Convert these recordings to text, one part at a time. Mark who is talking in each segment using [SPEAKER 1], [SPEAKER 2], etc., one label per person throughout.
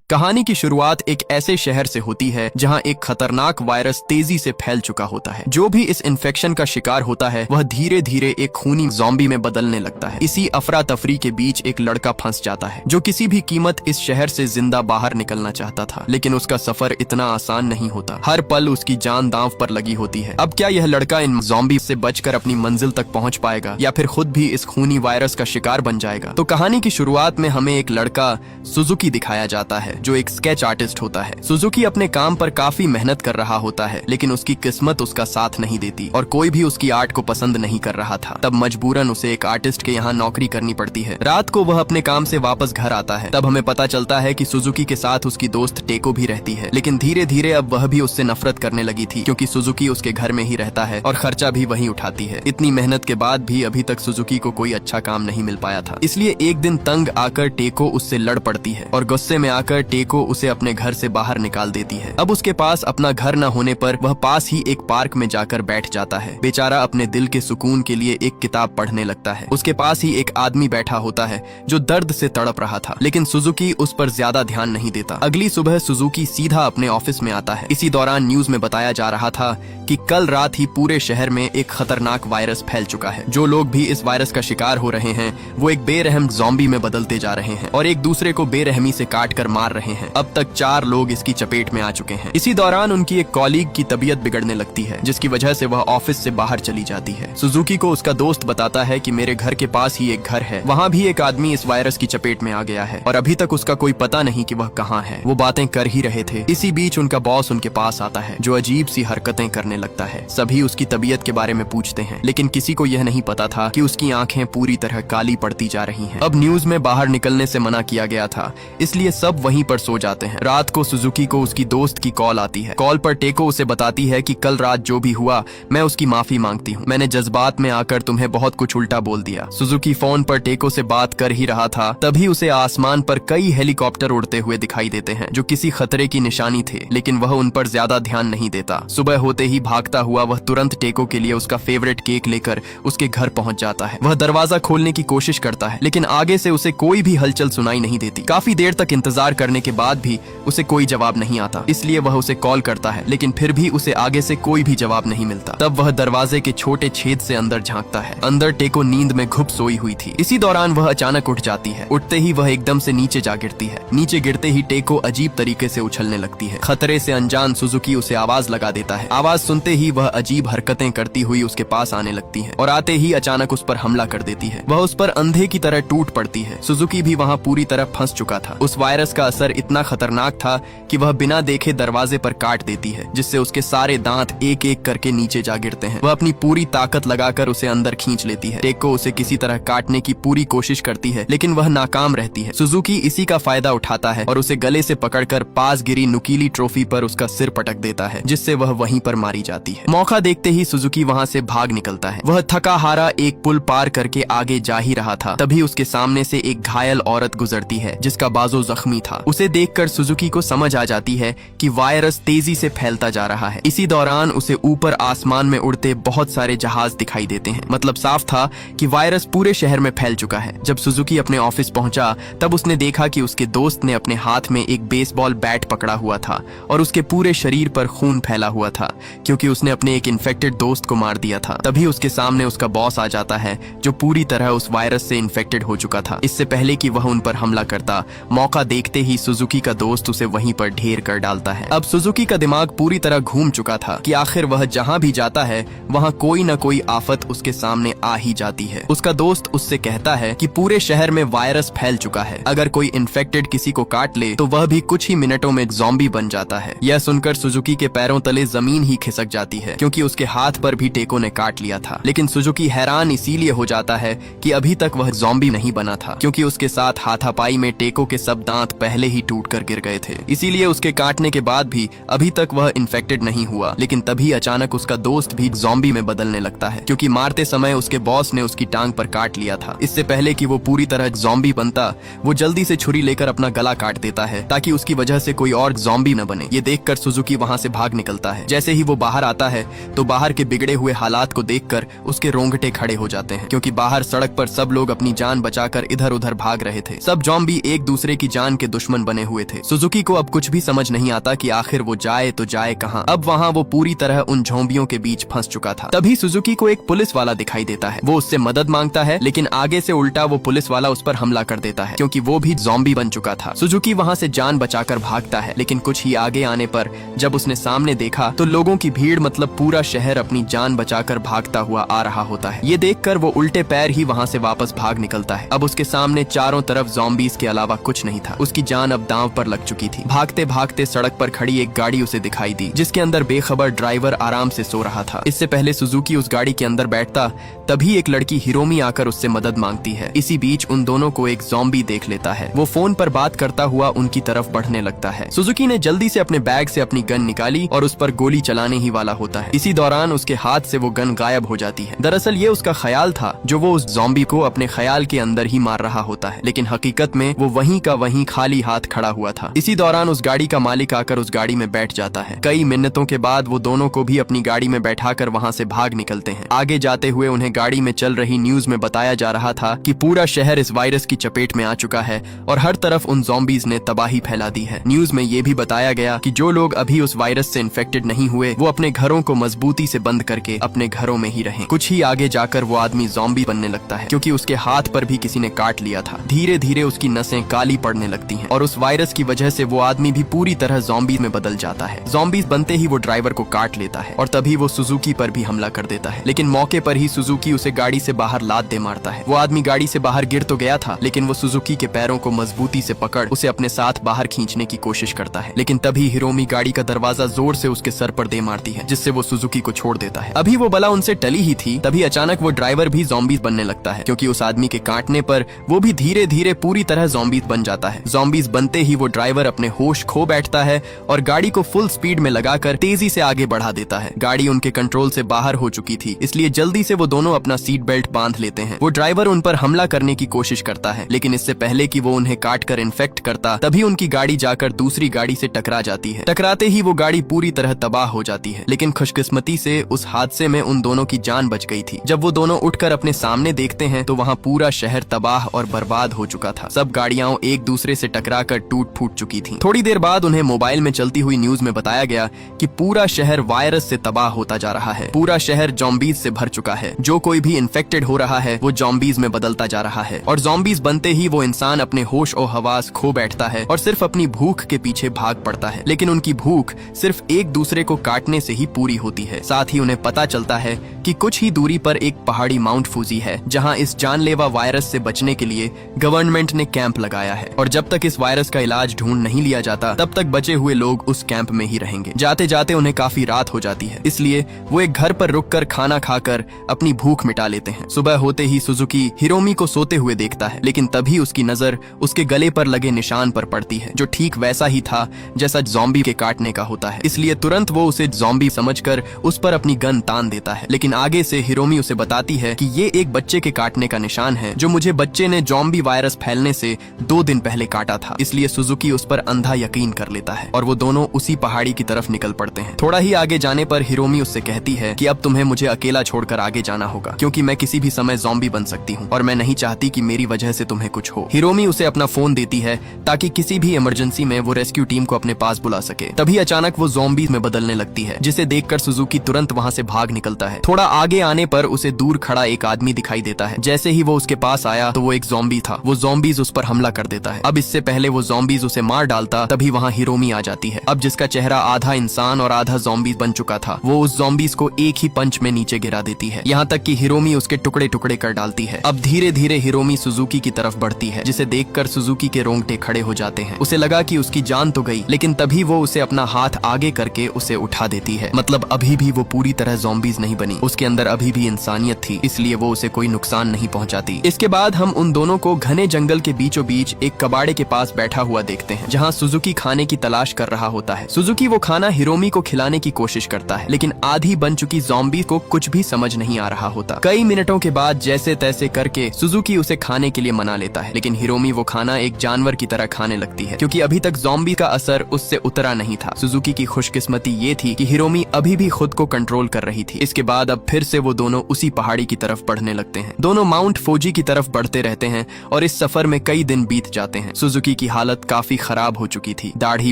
[SPEAKER 1] कहानी की शुरुआत एक ऐसे शहर से होती है जहां एक खतरनाक वायरस तेजी से फैल चुका होता है। जो भी इस इन्फेक्शन का शिकार होता है वह धीरे धीरे एक खूनी ज़ॉम्बी में बदलने लगता है। इसी अफरा तफरी के बीच एक लड़का फंस जाता है जो किसी भी कीमत इस शहर से जिंदा बाहर निकलना चाहता था, लेकिन उसका सफर इतना आसान नहीं होता। हर पल उसकी जान दांव पर लगी होती है। अब क्या यह लड़का इन ज़ॉम्बी से बचकर अपनी मंजिल तक पहुंच पाएगा या फिर खुद भी इस खूनी वायरस का शिकार बन जाएगा? तो कहानी की शुरुआत में हमें एक लड़का सुजुकी दिखाया जाता है जो एक स्केच आर्टिस्ट होता है। सुजुकी अपने काम पर काफी मेहनत कर रहा होता है, लेकिन उसकी किस्मत उसका साथ नहीं देती और कोई भी उसकी आर्ट को पसंद नहीं कर रहा था। तब मजबूरन उसे एक आर्टिस्ट के यहाँ नौकरी करनी पड़ती है। रात को वह अपने काम से वापस घर आता है। तब हमें पता चलता है कि सुजुकी के साथ उसकी दोस्त टेको भी रहती है, लेकिन धीरे धीरे अब वह भी उससे नफरत करने लगी थी क्योंकि सुजुकी उसके घर में ही रहता है और खर्चा भी वही उठाती है। इतनी मेहनत के बाद भी अभी तक सुजुकी को कोई अच्छा काम नहीं मिल पाया था। इसलिए एक दिन तंग आकर टेको उससे लड़ पड़ती है और गुस्से में आकर टेको उसे अपने घर से बाहर निकाल देती है। अब उसके पास अपना घर न होने पर वह पास ही एक पार्क में जाकर बैठ जाता है। बेचारा अपने दिल के सुकून के लिए एक किताब पढ़ने लगता है। उसके पास ही एक आदमी बैठा होता है जो दर्द से तड़प रहा था, लेकिन सुजुकी उस पर ज्यादा ध्यान नहीं देता। अगली सुबह सुजुकी सीधा अपने ऑफिस में आता है। इसी दौरान न्यूज में बताया जा रहा था कि कल रात ही पूरे शहर में एक खतरनाक वायरस फैल चुका है। जो लोग भी इस वायरस का शिकार हो रहे हैं वो एक बेरहम ज़ॉम्बी में बदलते जा रहे हैं और एक दूसरे को बेरहमी से काट कर मार रहे हैं। अब तक 4 लोग इसकी चपेट में आ चुके हैं। इसी दौरान उनकी एक कॉलीग की तबीयत बिगड़ने लगती है, जिसकी वजह से वह ऑफिस से बाहर चली जाती है। सुजुकी को उसका दोस्त बताता है कि मेरे घर के पास ही एक घर है, वहाँ भी एक आदमी इस वायरस की चपेट में आ गया है और अभी तक उसका कोई पता नहीं कि वह कहाँ है। वो बातें कर ही रहे थे, इसी बीच उनका बॉस उनके पास आता है जो अजीब सी हरकतें करने लगता है। सभी उसकी तबीयत के बारे में पूछते हैं, लेकिन किसी को यह नहीं पता था कि उसकी आंखें पूरी तरह काली पड़ती जा रही हैं। अब न्यूज में बाहर निकलने से मना किया गया था, इसलिए सब वहीं पर सो जाते हैं। रात को सुजुकी को उसकी दोस्त की कॉल आती है। कॉल पर टेको उसे बताती है कि कल रात जो भी हुआ मैं उसकी माफी मांगती हूँ। मैंने जज्बात में आकर तुम्हें बहुत कुछ उल्टा बोल दिया। सुजुकी फोन पर टेको से बात कर ही रहा था, तभी उसे आसमान पर कई हेलीकॉप्टर उड़ते हुए दिखाई देते हैं जो किसी खतरे की निशानी थे, लेकिन वह उन पर ज्यादा ध्यान नहीं देता। सुबह होते ही भागता हुआ वह तुरंत टेको के लिए उसका फेवरेट केक लेकर उसके घर पहुंच जाता है। वह दरवाजा खोलने की कोशिश करता है, लेकिन आगे से उसे कोई भी हलचल सुनाई नहीं देती। काफी देर तक इंतजार करने के बाद भी उसे कोई जवाब नहीं आता, इसलिए वह उसे कॉल करता है, लेकिन फिर भी उसे आगे से कोई भी जवाब नहीं मिलता। तब वह दरवाजे के छोटे छेद से अंदर झांकता है। अंदर टेको नींद में घुप सोई हुई थी। इसी दौरान वह अचानक उठ जाती है। उठते ही वह एकदम से नीचे जा गिरती है। नीचे गिरते ही टेको अजीब तरीके से उछलने लगती है। खतरे से अनजान सुजुकी उसे आवाज लगा देता है। आवाज सुनते ही वह अजीब हरकतें करती हुई उसके पास आने लगती है और आते ही अचानक उस पर हमला कर देती है। वह उस पर अंधे की तरह टूट पड़ती है। सुजुकी भी वहाँ पूरी तरह फंस चुका था। उस वायरस का असर इतना खतरनाक था कि वह बिना देखे दरवाजे पर काट देती है, जिससे उसके सारे दांत एक एक करके नीचे जा गिरते हैं। वह अपनी पूरी ताकत लगाकर उसे अंदर खींच लेती है। टेको उसे किसी तरह काटने की पूरी कोशिश करती है, लेकिन वह नाकाम रहती है। सुजुकी इसी का फायदा उठाता है और उसे गले से पकड़कर पास गिरी नुकीली ट्रॉफी पर उसका सिर पटक देता है, जिससे वह वहीं पर मारी जाती है। मौका देखते ही सुजुकी वहाँ से भाग निकलता है। वह थका हारा एक पुल पार करके आगे जा ही रहा था, तभी उसके सामने से एक घायल औरत गुजरती है जिसका बाजू जख्मी था। उसे देखकर सुजुकी को समझ आ जाती है कि वायरस तेजी से फैलता जा रहा है। इसी दौरान उसे ऊपर आसमान में उड़ते बहुत सारे जहाज दिखाई देते हैं। मतलब साफ था कि वायरस पूरे शहर में फैल चुका है। जब सुजुकी अपने ऑफिस पहुंचा तब उसने देखा कि उसके दोस्त ने अपने हाथ में एक बेसबॉल बैट पकड़ा हुआ था और उसके पूरे शरीर पर खून फैला हुआ था क्योंकि उसने अपने एक इन्फेक्टेड दोस्त को मार दिया था। तभी उसके सामने उसका बॉस आ जाता है जो पूरी तरह उस वायरस से इन्फेक्टेड हो चुका था। इससे पहले कि वह उन पर हमला करता, मौका देखते ही सुजुकी का दोस्त उसे वहीं पर ढेर कर डालता है। अब सुजुकी का दिमाग पूरी तरह घूम चुका था कि आखिर वह जहां भी जाता है वहां कोई न कोई आफत उसके सामने आ ही जाती है। उसका दोस्त उससे कहता है कि पूरे शहर में वायरस फैल चुका है, अगर कोई इन्फेक्टेड किसी को काट ले तो वह भी कुछ ही मिनटों में ज़ॉम्बी बन जाता है। यह सुनकर सुजुकी के पैरों तले जमीन ही खिसक जाती है क्योंकि उसके हाथ पर भी टेको ने काट लिया था। लेकिन सुजुकी हैरान इसीलिए हो जाता है कि अभी तक वह ज़ॉम्बी नहीं बना था, क्योंकि उसके साथ हाथापाई में टेको के सब दांत पहले ही टूट कर गिर गए थे। इसीलिए उसके काटने के बाद भी अभी तक वह इन्फेक्टेड नहीं हुआ। लेकिन तभी अचानक उसका दोस्त भी ज़ॉम्बी में बदलने लगता है क्योंकि मारते समय उसके बॉस ने उसकी टांग पर काट लिया था। इससे पहले कि वो पूरी तरह ज़ॉम्बी बनता, वो जल्दी से छुरी लेकर अपना गला काट देता है ताकि उसकी वजह से कोई और ज़ॉम्बी न बने। ये देखकर सुजुकी वहाँ से भाग निकलता है। जैसे ही वो बाहर आता है तो बाहर के बिगड़े हुए हालात को देखकर उसके रोंगटे खड़े हो जाते हैं क्योंकि बाहर सड़क पर सब लोग अपनी जान बचाकर इधर उधर भाग रहे थे। सब ज़ॉम्बी एक दूसरे की जान के दुश्मन दुश्मन बने हुए थे। सुजुकी को अब कुछ भी समझ नहीं आता कि आखिर वो जाए तो जाए कहाँ। अब वहाँ वो पूरी तरह उन झोंबियों के बीच फंस चुका था। तभी सुजुकी को एक पुलिस वाला दिखाई देता है। वो उससे मदद मांगता है, लेकिन आगे से उल्टा वो पुलिस वाला उस पर हमला कर देता है, क्योंकि वो भी ज़ॉम्बी बन चुका था। सुजुकी वहाँ से जान बचाकर भागता है, लेकिन कुछ ही आगे आने पर जब उसने सामने देखा तो लोगों की भीड़, मतलब पूरा शहर अपनी जान बचाकर भागता हुआ आ रहा होता है। ये देखकर वो उल्टे पैर ही वहाँ से वापस भाग निकलता है। अब उसके सामने चारों तरफ ज़ॉम्बीज के अलावा कुछ नहीं था। उसकी जान अब दांव पर लग चुकी थी। भागते भागते सड़क पर खड़ी एक गाड़ी उसे दिखाई दी, जिसके अंदर बेखबर ड्राइवर आराम से सो रहा था। इससे पहले सुजुकी उस गाड़ी के अंदर बैठता, तभी एक लड़की हिरोमी आकर उससे मदद मांगती है। इसी बीच उन दोनों को एक ज़ॉम्बी देख लेता है। वो फोन पर बात करता हुआ उनकी तरफ बढ़ने लगता है। सुजुकी ने जल्दी से अपने बैग से अपनी गन निकाली और उस पर गोली चलाने ही वाला होता है। इसी दौरान उसके हाथ से वो गन गायब हो जाती है। दरअसल ये उसका ख्याल था, जो वो उस ज़ॉम्बी को अपने ख्याल के अंदर ही मार रहा होता है, लेकिन हकीकत में वो वहीं का वहीं खाली हाथ खड़ा हुआ था। इसी दौरान उस गाड़ी का मालिक आकर उस गाड़ी में बैठ जाता है। कई मिन्नतों के बाद वो दोनों को भी अपनी गाड़ी में बैठाकर वहाँ से भाग निकलते हैं। आगे जाते हुए उन्हें गाड़ी में चल रही न्यूज में बताया जा रहा था कि पूरा शहर इस वायरस की चपेट में आ चुका है और हर तरफ उन ज़ॉम्बीज ने तबाही फैला दी है। न्यूज में ये भी बताया गया कि जो लोग अभी उस वायरस से इन्फेक्टेड नहीं हुए, वो अपने घरों को मजबूती से बंद करके अपने घरों में ही रहें। कुछ ही आगे जाकर वो आदमी ज़ॉम्बी बनने लगता है, क्योंकि उसके हाथ पर भी किसी ने काट लिया था। धीरे धीरे उसकी नसें काली पड़ने लगती हैं और उस वायरस की वजह से वो आदमी भी पूरी तरह ज़ॉम्बी में बदल जाता है। ज़ॉम्बीज बनते ही वो ड्राइवर को काट लेता है और तभी वो सुजुकी पर भी हमला कर देता है, लेकिन मौके पर ही सुजुकी उसे गाड़ी से बाहर लात दे मारता है। वो आदमी गाड़ी से बाहर गिर तो गया था, लेकिन वो सुजुकी के पैरों को मजबूती से पकड़ उसे अपने साथ बाहर खींचने की कोशिश करता है, लेकिन तभी हिरोमी गाड़ी का दरवाजा जोर से उसके सर पर दे मारती है, जिससे वो सुजुकी को छोड़ देता है। अभी वो बला उनसे टली ही थी, तभी अचानक वो ड्राइवर भी ज़ॉम्बीज बनने लगता है, क्योंकि उस आदमी के काटने पर वो भी धीरे धीरे पूरी तरह ज़ॉम्बीज बन जाता है। ज़ॉम्बीज बनते ही वो ड्राइवर अपने होश खो बैठता है और गाड़ी को फुल स्पीड में लगाकर तेजी से आगे बढ़ा देता है। गाड़ी उनके कंट्रोल से बाहर हो चुकी थी, इसलिए जल्दी से वो दोनों अपना सीट बेल्ट बांध लेते हैं। वो ड्राइवर उन पर हमला करने की कोशिश करता है, लेकिन इससे पहले कि वो उन्हें काट कर इन्फेक्ट करता, तभी उनकी गाड़ी जाकर दूसरी गाड़ी से टकरा जाती है। टकराते ही वो गाड़ी पूरी तरह तबाह हो जाती है, लेकिन खुशकिस्मती से उस हादसे में उन दोनों की जान बच गई थी। जब वो दोनों उठकर अपने सामने देखते हैं तो वहाँ पूरा शहर तबाह और बर्बाद हो चुका था। सब गाड़ियां एक दूसरे से टकराकर टूट फूट चुकी थीं। थोड़ी देर बाद उन्हें मोबाइल में चलती हुई न्यूज में बताया गया कि पूरा शहर वायरस से तबाह होता जा रहा है। पूरा शहर ज़ॉम्बीज से भर चुका है। जो कोई भी इन्फेक्टेड हो रहा है वो ज़ॉम्बीज में बदलता जा रहा है, और ज़ॉम्बीज बनते ही वो इंसान अपने होश और हवास खो बैठता है और सिर्फ अपनी भूख के पीछे भाग पड़ता है। लेकिन उनकी भूख सिर्फ एक दूसरे को काटने से ही पूरी होती है। साथ ही उन्हें पता चलता है कि कुछ ही दूरी पर एक पहाड़ी माउंट फूजी है, जहां इस जानलेवा वायरस से बचने के लिए गवर्नमेंट ने कैंप लगाया है, और जब तक इस वायरस का इलाज ढूंढ नहीं लिया जाता तब तक बचे हुए लोग उस कैंप में ही रहेंगे। जाते जाते उन्हें काफी रात हो जाती है, इसलिए वो एक घर पर रुककर खाना खाकर अपनी भूख मिटा लेते हैं। सुबह होते ही सुजुकी हिरोमी को सोते हुए देखता है, लेकिन तभी उसकी नजर उसके गले पर लगे निशान पर पड़ती है, जो ठीक वैसा ही था जैसा ज़ॉम्बी के काटने का होता है। इसलिए तुरंत वो उसे ज़ॉम्बी समझकर उस पर अपनी गन तान देता है, लेकिन आगे से हिरोमी उसे बताती है कि ये एक बच्चे के काटने का निशान है, जो मुझे बच्चे ने ज़ॉम्बी वायरस फैलने से 2 दिन पहले काटा था। इसलिए सुजुकी उस पर अंधा यकीन कर लेता है और वो दोनों उसी पहाड़ी की तरफ निकल पड़ते हैं। थोड़ा ही आगे जाने पर हिरोमी उससे कहती है कि अब तुम्हें मुझे अकेला छोड़कर आगे जाना होगा, क्योंकि मैं किसी भी समय ज़ॉम्बी बन सकती हूँ और मैं नहीं चाहती कि मेरी वजह से तुम्हें कुछ हो। हिरोमी उसे अपना फोन देती है ताकि किसी भी इमरजेंसी में वो रेस्क्यू टीम को अपने पास बुला सके। तभी अचानक वो ज़ॉम्बीज में बदलने लगती है, जिसे देखकर सुजुकी तुरंत वहाँ से भाग निकलता है। थोड़ा आगे आने पर उसे दूर खड़ा एक आदमी दिखाई देता है। जैसे ही वो उसके पास आया तो वो एक ज़ॉम्बी था। वो ज़ॉम्बीज उस पर हमला कर देता है। अब इससे पहले वो ज़ॉम्बीज उसे मार डालता, तभी वहाँ हिरोमी आ जाती है। अब जिसका चेहरा आधा इंसान और आधा ज़ॉम्बीज बन चुका था, वो उस ज़ॉम्बीज को एक ही पंच में नीचे गिरा देती है, यहाँ तक कि हिरोमी उसके टुकड़े टुकड़े कर डालती है। अब धीरे धीरे हिरोमी सुजुकी की तरफ बढ़ती है, जिसे देखकर सुजुकी के रोंगटे खड़े हो जाते हैं। उसे लगा कि उसकी जान तो गई, लेकिन तभी वो उसे अपना हाथ आगे करके उसे उठा देती है। मतलब अभी भी वो पूरी तरह ज़ॉम्बीज नहीं बनी, उसके अंदर अभी भी इंसानियत थी, इसलिए वो उसे कोई नुकसान नहीं पहुंचाती। इसके बाद हम उन दोनों को घने जंगल के बीचों बीच एक कबाड़े के पास बैठा हुआ देखते हैं, जहाँ सुजुकी खाने की तलाश कर रहा होता है। सुजुकी वो खाना हिरोमी को खिलाने की कोशिश करता है, लेकिन आधी बन चुकी ज़ॉम्बी को कुछ भी समझ नहीं आ रहा होता। कई मिनटों के बाद जैसे तैसे करके सुजुकी उसे खाने के लिए मना लेता है, लेकिन हिरोमी वो खाना एक जानवर की तरह खाने लगती है, क्योंकि अभी तक ज़ॉम्बी का असर उससे उतरा नहीं था। सुजुकी की खुशकिस्मती ये थी कि हिरोमी अभी भी खुद को कंट्रोल कर रही थी। इसके बाद अब फिर से वो दोनों उसी पहाड़ी की तरफ बढ़ने लगते हैं। दोनों माउंट फूजी की तरफ बढ़ते रहते हैं और इस सफर में कई दिन बीत जाते हैं। सुजुकी की की हालत काफी खराब हो चुकी थी, दाढ़ी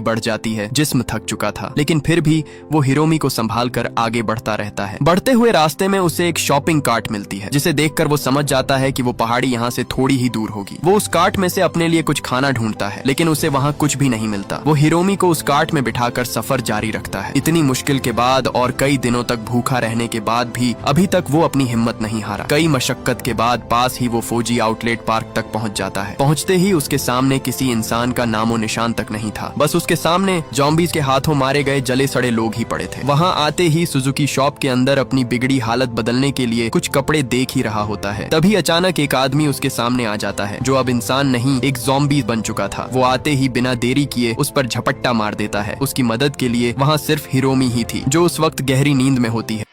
[SPEAKER 1] बढ़ जाती है, जिस्म थक चुका था, लेकिन फिर भी वो हिरोमी को संभाल कर आगे बढ़ता रहता है। बढ़ते हुए रास्ते में उसे एक शॉपिंग कार्ट मिलती है, जिसे देखकर वो समझ जाता है कि वो पहाड़ी यहाँ से थोड़ी ही दूर होगी। वो उस कार्ट में से अपने लिए कुछ खाना ढूंढता है, लेकिन उसे वहाँ कुछ भी नहीं मिलता। वो हिरोमी को उस कार्ट में बिठाकर सफर जारी रखता है। इतनी मुश्किल के बाद और कई दिनों तक भूखा रहने के बाद भी अभी तक वो अपनी हिम्मत नहीं हारा। कई मशक्कत के बाद पास ही वो फौजी आउटलेट पार्क तक पहुंच जाता है। पहुंचते ही उसके सामने किसी इंसान का नामो निशान तक नहीं था। बस उसके सामने जॉम्बीज के हाथों मारे गए जले सड़े लोग ही पड़े थे। वहाँ आते ही सुजुकी शॉप के अंदर अपनी बिगड़ी हालत बदलने के लिए कुछ कपड़े देख ही रहा होता है। तभी अचानक एक आदमी उसके सामने आ जाता है, जो अब इंसान नहीं एक ज़ॉम्बी बन चुका था। वो आते ही बिना देरी किए उस पर झपट्टा मार देता है। उसकी मदद के लिए वहाँ सिर्फ हिरोमी ही थी, जो उस वक्त गहरी नींद में होती है।